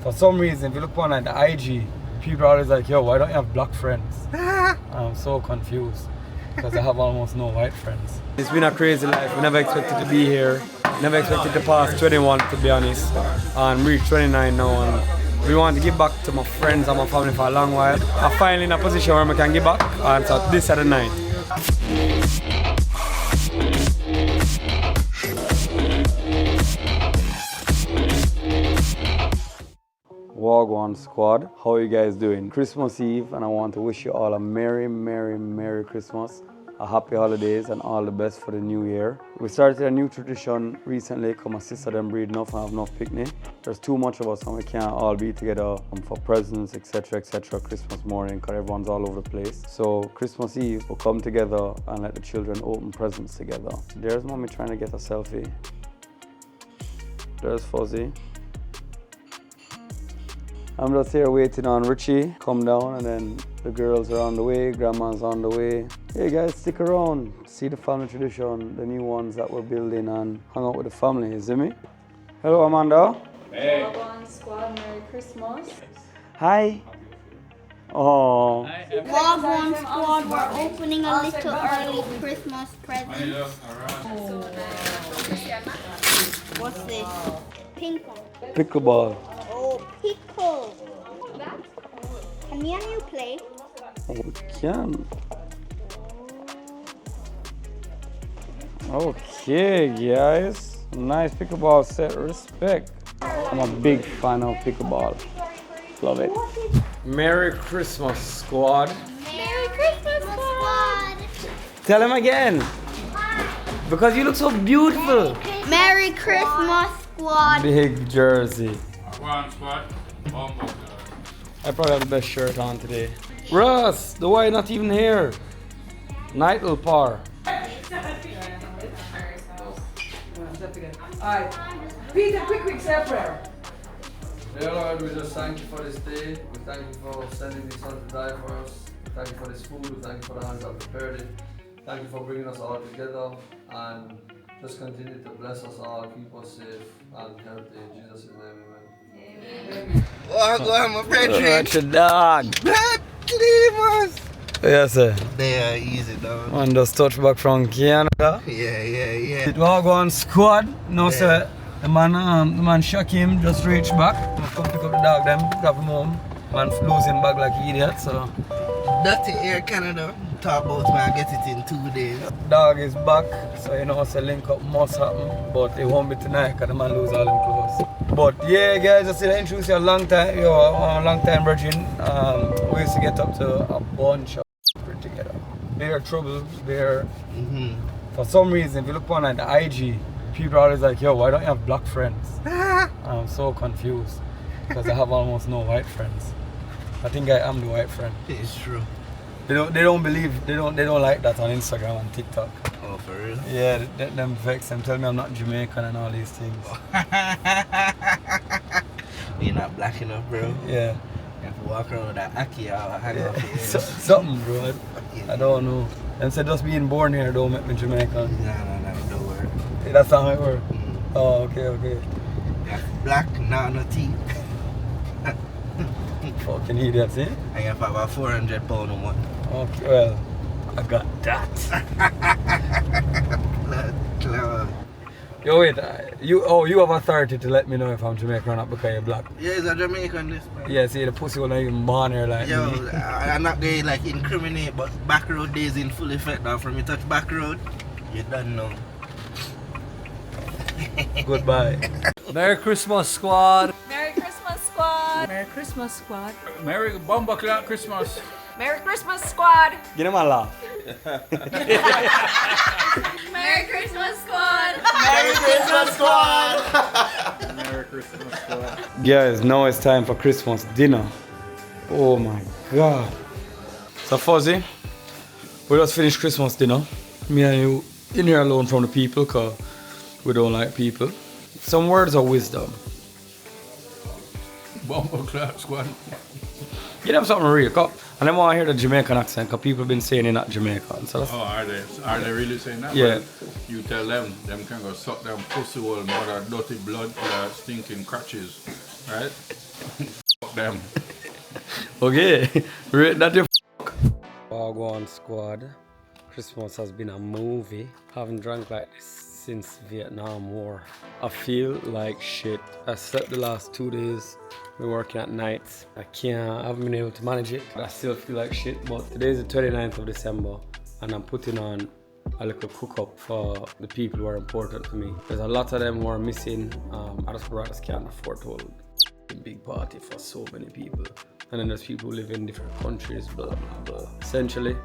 For some reason, if you look on like the IG, people are always like, yo, why don't you have black friends? I'm so confused because I have almost no white friends. It's been a crazy life. We never expected to be here. Never expected to pass 21, to be honest, and reach 29 now. And we want to give back to my friends and my family for a long while. I'm finally in a position where I can give back, and so this is the night. Wagwan squad, how are you guys doing? Christmas Eve, and I want to wish you all a merry Christmas, a happy holidays, and all the best for the new year. We started a new tradition recently because my sister them breed enough and have enough picnic. There's too much of us and we can't all be together for presents, etc. Christmas morning because everyone's all over the place. So Christmas Eve, we'll come together and let the children open presents together. There's mommy trying to get a selfie. There's Fuzzy. I'm just here waiting on Richie come down, and then the girls are on the way, grandma's on the way. Hey guys, stick around, see the family tradition, the new ones that we're building, and hang out with the family, you see me? Hello Amanda. Hey. Wagwan squad, Merry Christmas. Hi. Oh. Wagwan squad, we're opening a little early Christmas present. What's this? Ping pong. Pickleball. Oh, pickle. Can me and you play? Oh, we can. Okay, guys. Nice pickleball set. Respect. I'm a big fan of pickleball. Love it. Merry Christmas, squad. Merry Christmas, squad. Tell him again. Because you look so beautiful. Merry Christmas, squad. Big jersey. One squad. I probably have the best shirt on today. Russ, the white not even here. Nightle par. Alright, Peter, quick, say a prayer. Dear Lord, we just thank you for this day. We thank you for sending your son to die for us. We thank you for this food. We thank you for the hands that prepared it. Thank you for bringing us all together, and just continue to bless us all, keep us safe and healthy. In Jesus' name, amen. Oh, go on, my brethren. That's your dog. Yes, sir. They are easy, dog. And just touch back from Canada. Yeah. It was one squad. No, sir. The man shock him, just reach back. Come pick up the dog, them, grab him home. Man lose him back like an idiot, so. Dirty Air Canada. Talk about me, I get it in 2 days. Dog is back, so you know, so link up must happen. But it won't be tonight because the man lose all him clothes. But yeah, guys, I said I introduce you a long time, virgin. We used to get up to a bunch of together. They're trouble, for some reason, if you look on like the IG, people are always like, yo, why don't you have black friends? I'm so confused because I have almost no white friends. I think I am the white friend. It's true. They don't believe, they don't like that on Instagram and TikTok. Oh, for real? Yeah, them vex them, tell me I'm not Jamaican and all these things. You're not black enough, bro. Yeah. You have to walk around with that Aki or hang off your head. Something, bro. I don't know. Them said just being born here don't make me Jamaican. No, don't worry. That's how it works. Oh, okay. Yeah, black, no teeth. Fucking idiots, eh? And you have about 400 pounds a month. Okay, well, I got that. Clever. Yo, wait, you have authority to let me know if I'm Jamaican or not because you're black. Yeah, it's a Jamaican this man. Yeah, see, the pussy will not even born here like Yo, me. I'm not going to like incriminate, but back road days in full effect now. From you touch back road, you done know. Goodbye. Merry Christmas, squad. Merry Christmas squad. Merry Christmas, squad. Merry Bumbaclack Christmas. Merry Christmas squad. Get him a laugh. Merry Christmas squad. Merry Christmas, squad! Merry Christmas squad. Guys, now it's time for Christmas dinner. Oh my God. So Fuzzy, we just finished Christmas dinner. Me and you in here alone from the people because we don't like people. Some words of wisdom. Bumbaclack squad. Give them something real. And I want to hear the Jamaican accent because people have been saying you're not Jamaican. So that's, Oh, are they really saying that? Yeah. Well, you tell them can go suck them pussy hole, mother dirty blood, stinking crutches, right? Fuck them. Okay, rate that your Wagwan Squad. Christmas has been a movie. Haven't drunk like this since Vietnam War. I feel like shit. I slept the last 2 days. Been working at nights. I haven't been able to manage it. I still feel like shit, but today is the 29th of December and I'm putting on a little cook up for the people who are important to me. There's a lot of them who are missing. I just can't afford to hold a big party for so many people. And then there's people who live in different countries, blah, blah, blah. Essentially,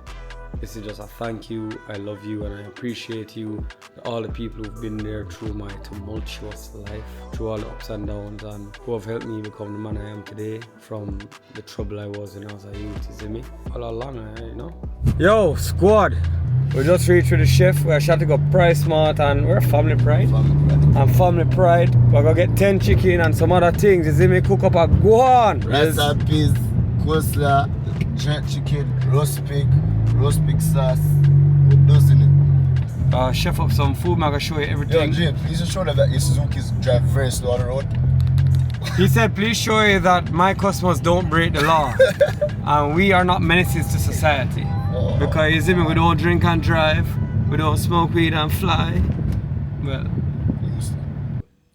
this is just a thank you. I love you and I appreciate you. All the people who've been there through my tumultuous life, through all the ups and downs, and who have helped me become the man I am today from the trouble I was when I was a youth, you see me? All along, you know? Yo, squad! We just reached with the chef. We're shouting up Price Smart and we're Family Pride. And Family Pride. We're gonna get 10 chicken and some other things. You see me cook up a guan. Recipes, coleslaw, jerk chicken, roast pig sauce. What does in it? Chef up some food, I'm gonna show you everything. Yo, Jim, please just show them that your Suzuki's drive very slow on the road. He said, please show you that my customers don't break the law. And we are not menaces to society. Because you see me, we don't drink and drive, we don't smoke weed and fly. Well,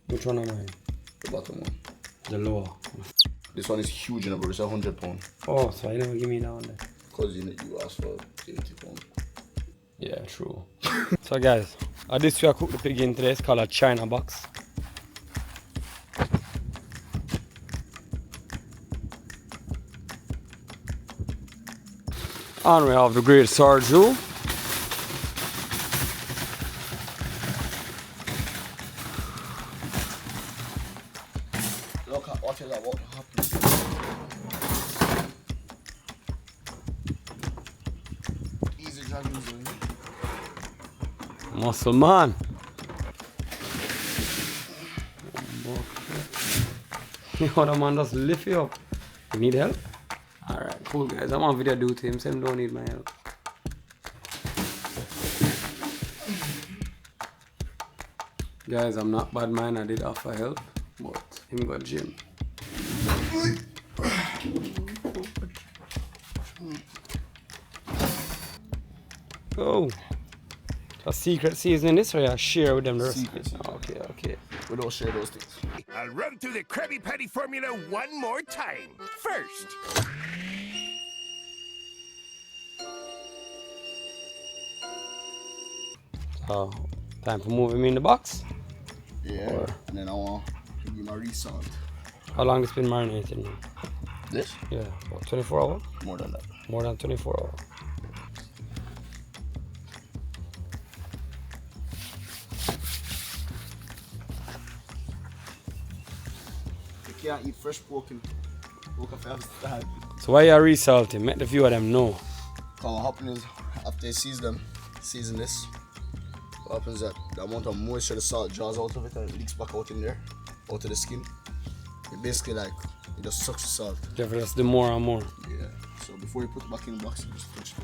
which one am I? The bottom one. The lower. This one is huge, you know, but it's £100. Oh, so you never give me that one then? Because you asked for £80. Yeah, true. So guys, this way I cook the pig in today. It's called a China box. And we have the great Sarju. Look at what happened. Easy dragging zone. Muscle man. Yo, the man just lift you up. You need help? Alright, cool guys. I'm on video duty. Him saying don't need my help. Guys, I'm not bad man. I did offer help, but him got gym. Oh, a secret seasoning this way. I share with them the recipe. Okay. We don't share those things. I'll run through the Krabby Patty formula one more time. First, So, time for moving me in the box. Yeah, and then I want to give my resalt. How long it's been marinated now? This? Yeah, about 24 hours? More than that. More than 24 hours. You can't eat fresh pork and pork off have style. So why you are resalting? Make the few of them know. What happens is after you season this, what happens is that the amount of moisture the salt draws out of it and it leaks back out in there, out of the skin. It basically like, it just sucks the salt. Therefore, that's the more and more. Yeah. So before you put it back in the box, you just touch it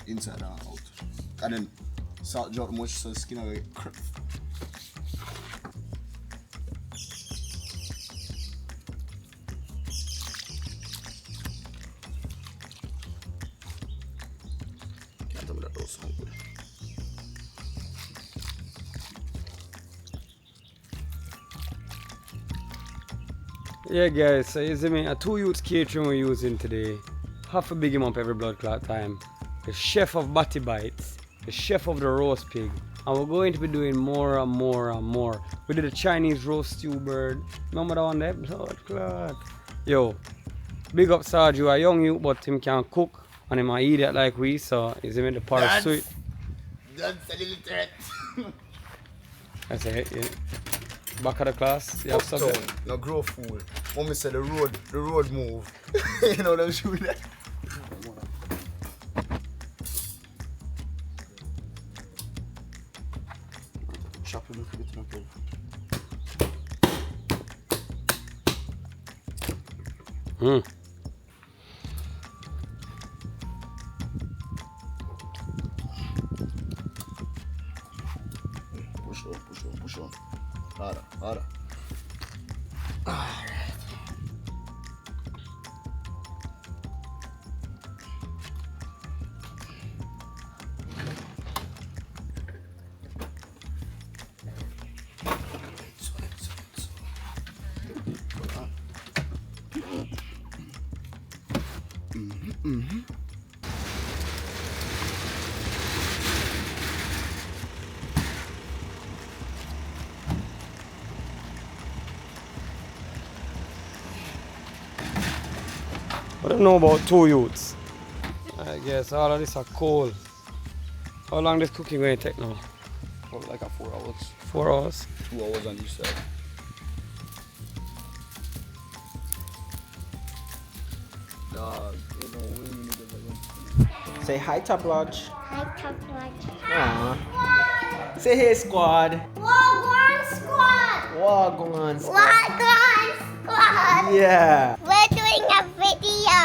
inside and out. And then salt draw the moisture so the skin will get crisp. Can't tell me that those sound good. Yeah guys, so you see me, a 2 youths catering we're using today. Half a big him up every blood clot time. The chef of Batty Bites, the chef of the roast pig. And we're going to be doing more and more and more. We did a Chinese roast stew bird. Remember that one there? Blood clot. Yo, big up Sarju, a young youth, but him can cook. And him a idiot like we, so he's in the part of sweet. That's a little threat. That's it, yeah. Back of the class, you have something. No grow fool. Mommy said the road move. You know what I'm shooting at? Chop a little bit, okay. Push on. Harder. Alright. I don't know about 2 youths. I guess all of this are cold. How long this cooking going to take now? Probably like 4 hours. 4 hours? 2 hours on each side. Dog, you know, we need to go. Say hi, Top Lodge. Hi, Top Lodge. Aww. Say hey, squad. Wagwan Squad! Wagwan squad. Wagwan Squad! Yeah. We're doing a video.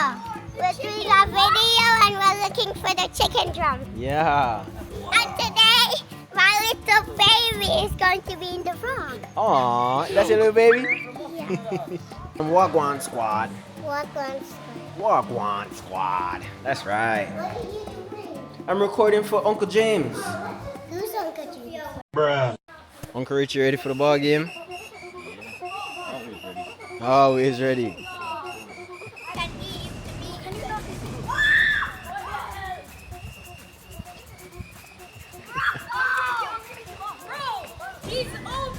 We're doing a video and we're looking for the chicken drum. Yeah. And today, my little baby is going to be in the vlog. Aww, that's your little baby? Yeah. Wagwan squad. Wagwan Squad. Wagwan squad. That's right. What are you doing? I'm recording for Uncle James. Who's Uncle James? Uncle Richie ready for the ball game? Always ready. He's OP!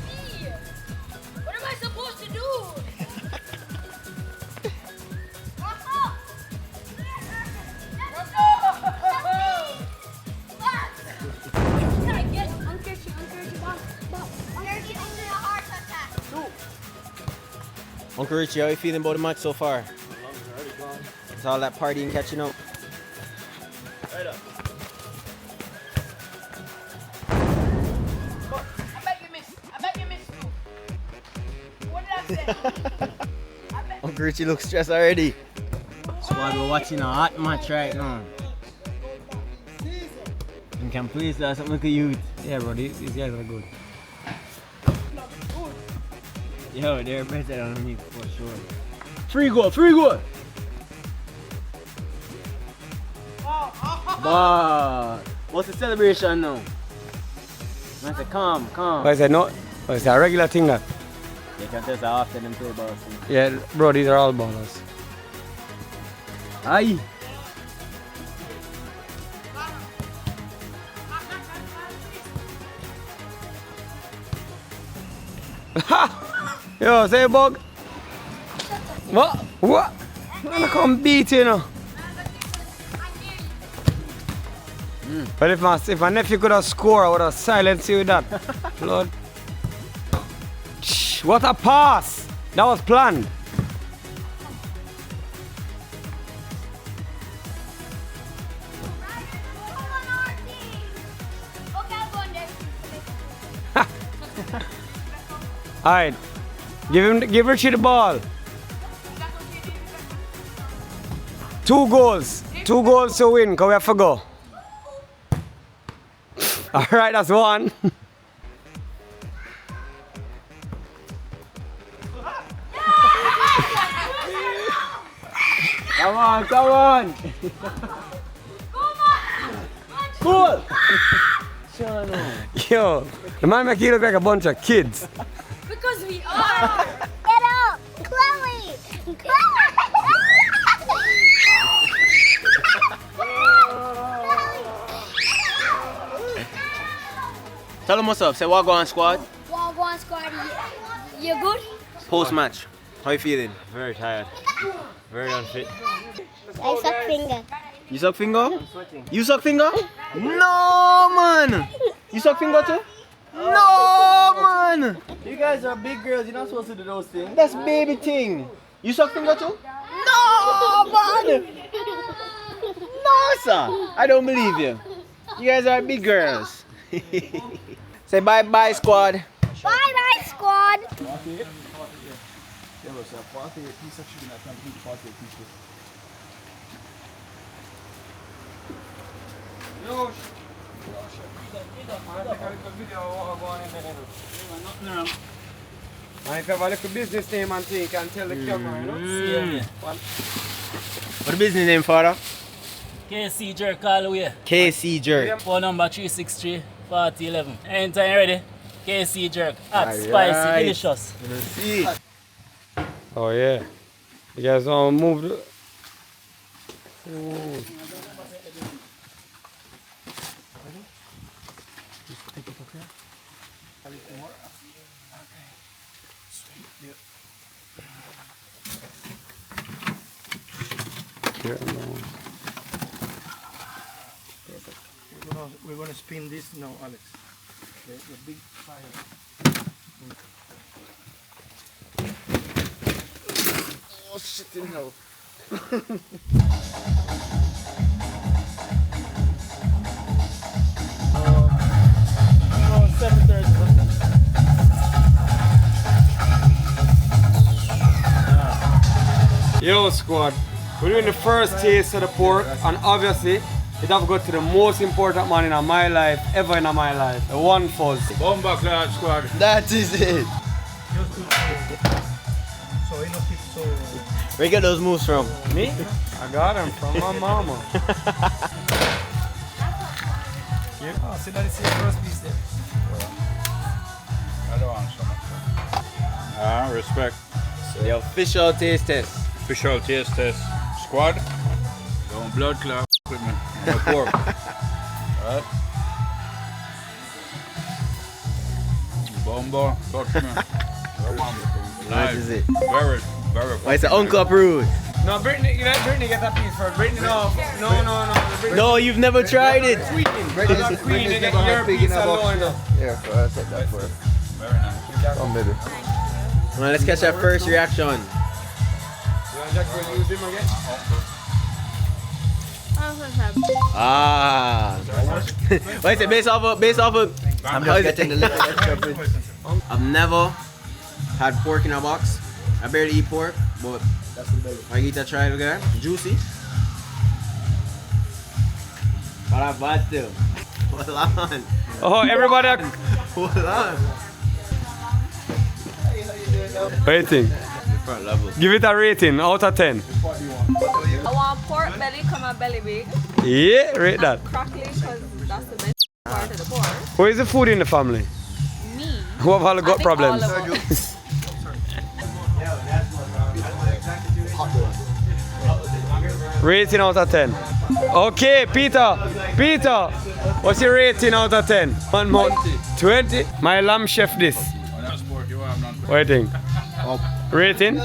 What am I supposed to do? Uncle Richie, how you feeling about the match so far? It's all that partying catching up. I bet you missed. I bet you missed too. What did I say? Uncle Richie looks stressed already. Squad, we're watching a hot match right now. And can please do something to youth. Yeah, bro, these guys are good. Yo, they're better than me for sure. Free goal! But what's the celebration now? I said, come. But I said, no, but it's a regular thing that. You can tell how often them play ball. Yeah, bro, these are all ballers. Aye. Yo, say bug. What? I'm gonna come beat you, know. But if my nephew could have scored, I would have silenced you with that. Lord. Shh, what a pass! That was planned. Alright. Give Richie the ball. 2 goals. 2 goals to win, because we have to go. Alright, that's 1. Come on. Cool. Yo, the man make you look like a bunch of kids. Because we are! Get out! Chloe! Tell them what's up. Say Wagwan squad. Wagwan Squad, you good? Post match. How you feeling? Very tired. Very unfit. I suck finger. You suck finger? You suck finger? No, man. You suck finger too? No, man. You guys are big girls. You're not supposed to do those things. That's baby thing. You suck finger too? No, man. No, sir. I don't believe you. You guys are big girls. Say bye-bye, squad. Bye-bye, Squad. And if you have a little business name and thing, you can tell the camera, you know? What the business name, father? KC Jerk all the way. KC Jerk. Phone number 363 4011. Anytime you're ready, KC Jerk. Hot, Alright. spicy, delicious. See. Oh yeah. You guys want to move We're gonna spin this now, Alex. The big fire. Oh shit in hell. Yo squad, we're doing the first taste of the pork, and obviously it have got to the most important man in my life, ever in my life, the one fuzz. Bomba Cloud Squad. That is it. Where you get those moves from? Me? I got them from my mama. Yeah, see that is the first piece there. I don't want some. Respect. So the official taste test. Official taste test. Squad. Don't blood clot with me. I'm a pork. Alright. Bomba, touch me. That is it. Very. Why is the uncle approved? No, Brittany, let Brittany get that piece first. Brittany, no. Brittany. No, you've never tried it. Brittany's the queen, you get your piece alone. Yeah, I'll take that for Very nice. oh, baby. Well, let's catch that first reaction. You want Jack to use him again? Ah. What is it? Based off of. I'm just getting the little. I've never had pork in a box. I barely eat pork, but I eat a try again. Juicy. But I bad still. Hold on. Oh, everybody. Hold on. Rating. Different levels. Give it a rating out of 10. I want pork belly, come on belly big. Yeah, rate that. Crackly, because that's the best part of the pork. Who is the food in the family? Me. Who have all got problems? All of us. Rating out of 10. Okay, Peter, what's your rating out of 10? 1 month. 20? My lamb chef this. What do you think? Rating?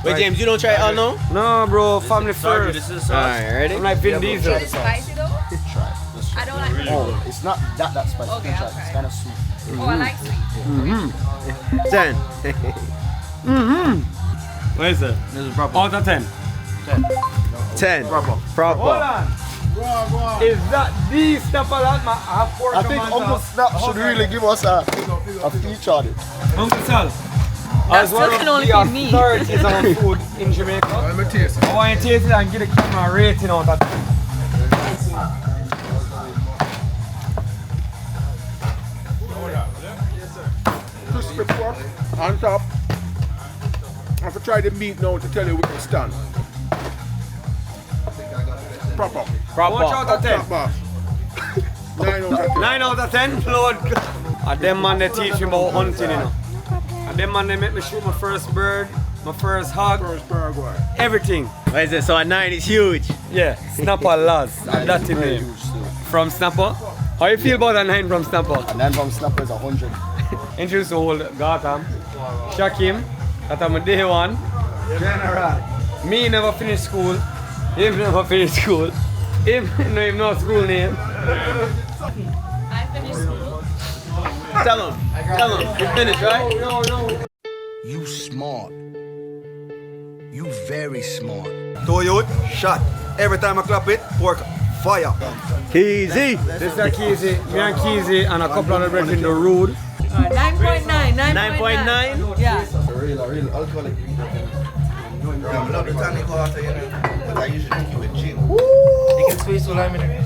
Wait, James, you don't try it all now? No, bro, family first. Alright, ready? I'm like Vin Diesel. Is it spicy though? I don't like it. Oh, it's not that spicy. Okay, I'll try It's kind of sweet. Oh, I like sweet. 10. What is it? This is proper. Out of 10. 10. Proper. Hold on. Is that the snapper that my half pork? I think Uncle Snap should really give us a feature on it. Uncle Sal. That As one still of can only the be me. authorities on food in Jamaica, Let me taste it. I want you to taste it and give the camera a rating out of 10. Crispy pork on top. I have to try the meat now to tell you where it stand. Proper. How much out of 10? Proper. 9 out of 10. 9 out of 10? Lord. And them man they teach me about hunting, you know. And them man they make me shoot my first bird, my first hog, First Paraguay. everything. What is it? So a 9 is huge. Yeah, Snapper Laz. That's his name. From Snapper. How you feel about a 9 from Snapper? And then from Snapper is 100. Introduce the whole Gotham. Shakim, that's my day one. General. Me never finished school. Him never finished school. Him no school name. I finished school. Tell him. You finished, right? You smart. You very smart. Toyota, shot. Every time I clap it, pork, fire. Easy. This is a Keezy. Me and Keezy and a couple of the in the road. 9.9. 9.9? Yeah. A real alcoholic. I love the tonic water, you know. But I usually drink it with gin. You can squeeze some lime in it.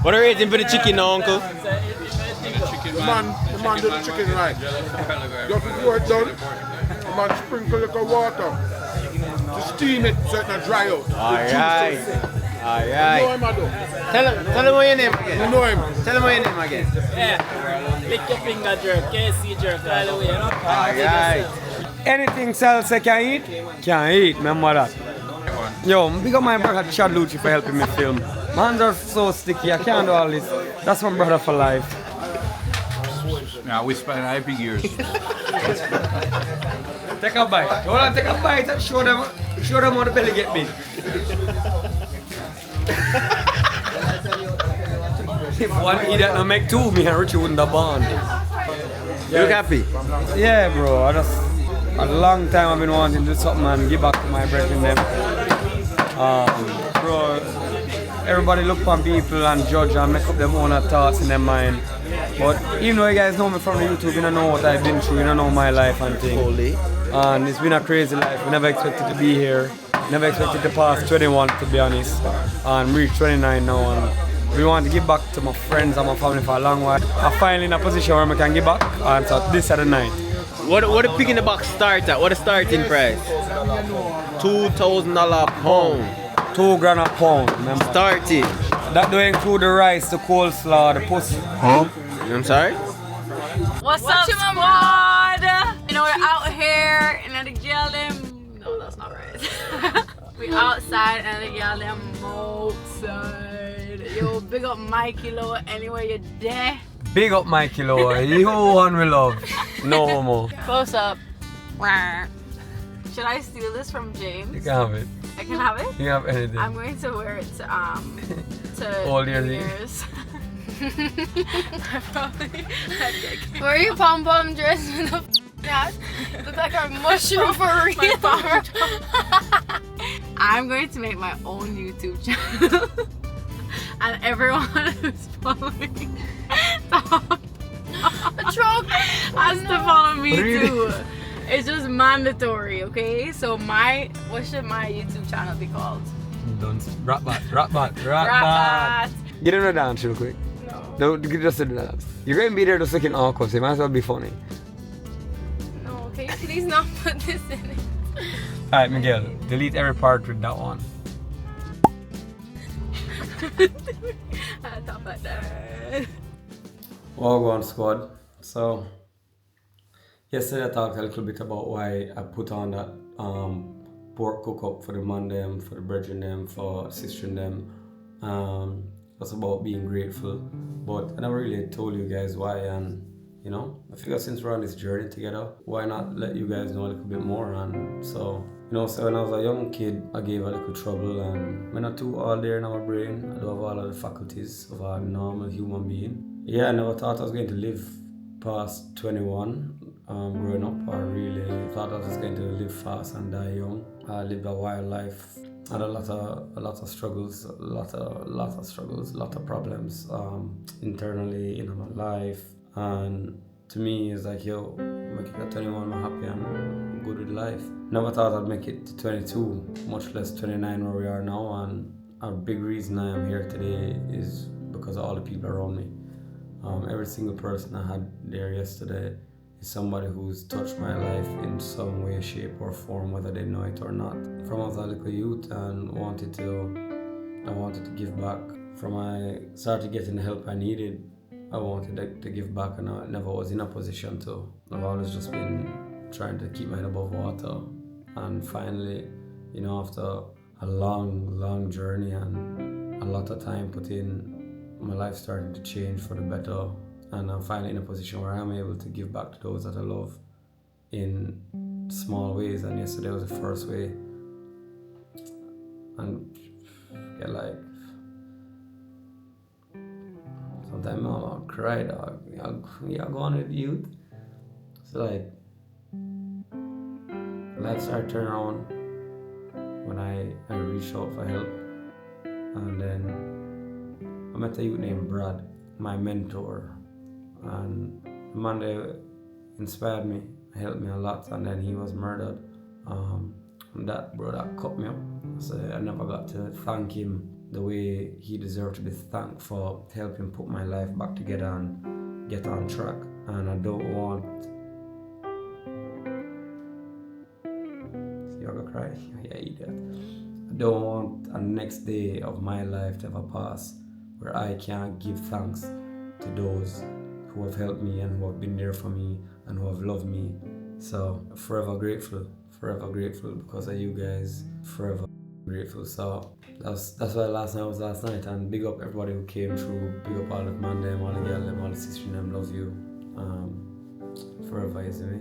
What are you rating for the chicken now, Uncle? The man do the chicken right. Just before it's done, the man sprinkle a little water to steam it so it not dry out. Alright. You know him, I do. Tell him what your name again. You know him. Tell him what your name again. Yeah. Lick your finger jerk, KC jerk, all the way, you know? Alright. Anything Salsa can eat, remember that. Yo, big up my brother Chad Lucci for helping me film. My hands are so sticky, I can't do all this. That's my brother for life. Now we spend IP years. Take a bite. Hold on, take a bite and show them how the belly get big. If one eat that, no make two, me and Richie wouldn't have bond. You look happy? Yeah, bro. A long time I've been wanting to do something and give back to my brethren them. Bro, everybody look on people and judge and make up their own thoughts in their mind. But even though you guys know me from the YouTube, you don't know what I've been through, you don't know my life and things. And it's been a crazy life. We never expected to be here. Never expected to pass 21, to be honest. And reach 29 now. And we want to give back to my friends and my family for a long while. I'm finally in a position where I can give back. And so this is the night. What the pick in the box start at? What the starting price? $2,000 a pound. $2,000 a pound, remember? Starting. That don't include the rice, the coleslaw, the pussy. Huh? I'm sorry? What's up, squad? You know, we're out here and the girl them. No, that's not right. We outside and the girl them outside. Yo, big up Mikey Lowe anywhere you're there. Big up Mikey Lowe, you one we love. No homo. Close up. Should I steal this from James? You can have it. I can have it? You can have anything. I'm going to wear it to all your years. I probably Where are you pom pom dressed with a hat? Look like a mushroom for real. I'm going to make my own YouTube channel. And everyone who's following a truck has to follow me too. It's just mandatory, okay? So what should my YouTube channel be called? Don't rap bat. Get in the dance real quick. No. Just do the dance. You're going to be there just looking awkward, so you might as well be funny. No, okay, please not put this in it. Alright, Miguel, delete every part with that one. Top like that. Wagwan squad. So yesterday I talked a little bit about why I put on that pork cook up for the man them, for the brethren them, for sister them. That's about being grateful. But I never really told you guys why, and you know, I figure since we're on this journey together, why not let you guys know a little bit more. And so, you know, so when I was a young kid, I gave a little trouble, and I'm not too all there in our brain. I do have all of the faculties of a normal human being. Yeah, I never thought I was going to live past 21 growing up. I really thought I was going to live fast and die young. I lived a wild life. I had a lot of struggles, a lot of problems internally in my life. And to me, it's like, yo, make it at 21, I'm happy, I'm good with life. Never thought I'd make it to 22, much less 29 where we are now. And a big reason I am here today is because of all the people around me. Every single person I had there yesterday is somebody who's touched my life in some way, shape or form, whether they know it or not. From I was a little youth and I wanted to give back. From I started getting the help I needed, I wanted to give back, and I never was in a position to. I've always just been trying to keep my head above water. And finally, you know, after a long journey and a lot of time put in, my life starting to change for the better, and I'm finally in a position where I'm able to give back to those that I love in small ways. And yesterday was the first way. And yeah, like sometimes I'll cry, dog. Yeah, go on with youth. So like life started turning around when I reached out for help, and then I met a youth named Brad, my mentor, and the man that inspired me, helped me a lot, and then he was murdered. And that brother cut me up, so I never got to thank him the way he deserved to be thanked for helping put my life back together and get on track. And I don't want... You're gonna cry? Yeah, idiot. I don't want a next day of my life to ever pass where I can't give thanks to those who have helped me and who have been there for me and who have loved me So forever grateful because of you guys. Forever grateful. So that's why last night was last night. And big up everybody who came through. Big up all the man them, all the girl them, all the sister them. Love you. Forever is me.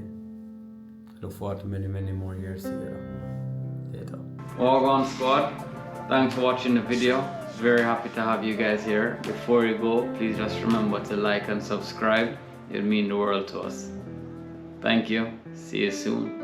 Look forward to many more years together. Later. Wagwan squad, thanks for watching the video. Very happy to have you guys here. Before you go, please just remember to like and subscribe. It'll mean the world to us. Thank you. See you soon.